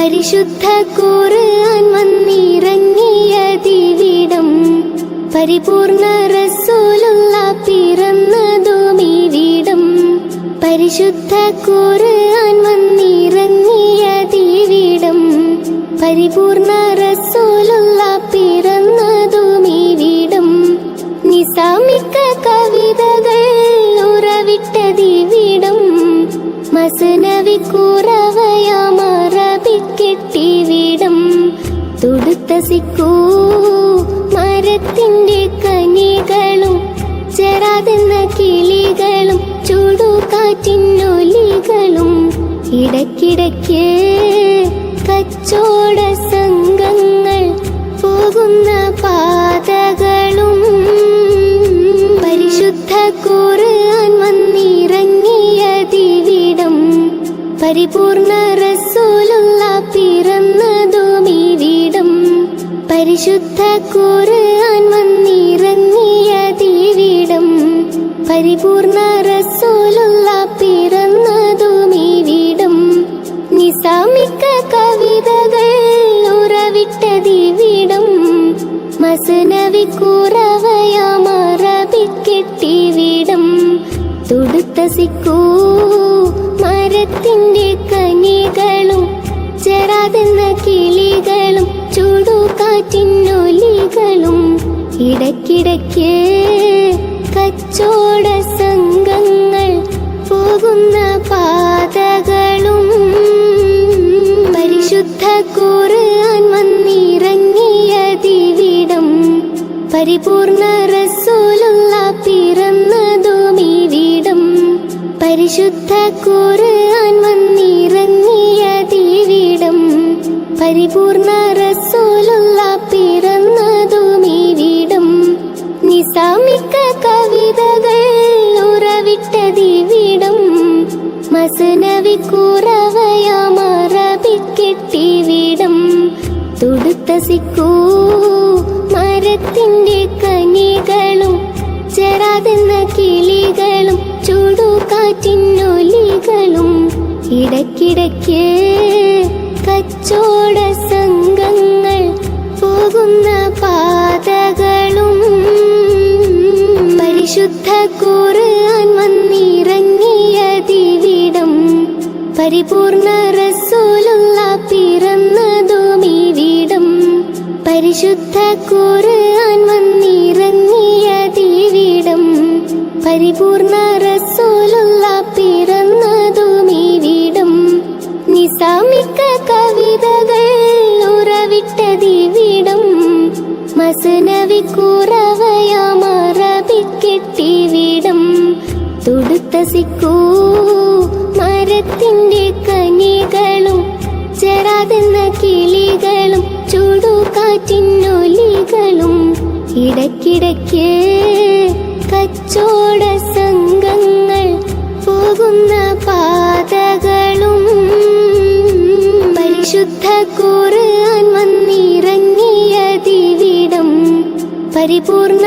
പരിശുദ്ധ ഖുർആൻ വന്നിറങ്ങിയതിവിടം പരിപൂർണ റസൂലുള്ള പിറന്നതുമിവിടം പരിശുദ്ധ ഖുർആൻ വന്നിറങ്ങിയതിവിടം പരിപൂർണ റസൂലുള്ള പിറന്നതുമിവിടം നിസാമിക കവിതകൾ ഉറവിട്ടതിവിടം മസ്നവി കുറവയാം അറബിക്കെട്ടിവിടം തുടുത്ത സിക്കൂ മരത്തിന്റെ കനികളും ചെറാതെന്ന കിളികളും ചുടുകാറ്റിനൊലികളും ഇടയ്ക്കിടയ്ക്ക് കച്ചോട സംഘങ്ങൾ പോകുന്ന പാതകളും പരിശുദ്ധ ഖുർആൻ വന്നിറങ്ങിയതിവിടം പരിപൂർണ റസൂലുള്ള പിറന്നതുമിവിടം പരിശുദ്ധ ഖുർആൻ വന്നിറങ്ങിയതിവിടം പരിപൂർണ റസൂലുള്ള പിറന്നതുമിവിടം നിസാമിക കവിതകൾ ഉറവിട്ടതിവിടം മസ്നവി കുറവയാം അറബിക്കെട്ടിവിടം തുടുത്ത സിക്കൂ മരത്തിന്റെ കനികളും ചെറാതെന്ന കിളികളും ചുടുകാറ്റിനൊലികളും ഇടയ്ക്കിടയ്ക്ക് കച്ചോട സംഘങ്ങൾ പോകുന്ന പാതകളും പരിശുദ്ധ ഖുർആൻ വന്നിറങ്ങിയതിവിടം പരിപൂർണ റസൂലുള്ള പിറന്നതുമിവിടം പരിശുദ്ധ ഖുർആൻ വന്നിറങ്ങിയതിവിടം പരിപൂർണ റസൂലുള്ള പിറന്നതുമിവിടം നിസാമിക കവിതകൾ ഉറവിട്ടതിവിടം മസ്നവി കുറവയാം അറബിക്കെട്ടിവിടം തുടുത്ത സിക്കൂ മരത്തിന്റെ കനികളും ചെറാതെന്ന കിളികളും ചുടുകാറ്റിനൊലികളും ഇടയ്ക്കിടയ്ക്ക് കച്ചോട സംഘങ്ങൾ പോകുന്ന പാതകളും പരിശുദ്ധ ഖുർആൻ വന്നിറങ്ങിയതിവിടം പരിപൂർണ റസൂലുള്ള പിറന്നതുമിവിടം പരിശുദ്ധ ഖുർആൻ വന്നിറങ്ങിയതിവിടം പരിപൂർണ റസൂലുള്ള പിറന്നതുമിവിടം നിസാമിക കവിതകൾ ഉറവിട്ടതിവിടം മസ്നവി കുറവയാം അറബിക്കെട്ടിവിടം തുടുത്ത സിക്കൂ മരത്തിന്റെ കനികളും ചെറാതെന്ന കിളികളും ചുടുകാറ്റിനൊലികളും ഇടയ്ക്കിടയ്ക്ക് കച്ചോട സംഘങ്ങൾ പോകുന്ന പാതകളും പരിശുദ്ധ ഖുർആൻ വന്നിറങ്ങിയതിവിടം പരിപൂർണ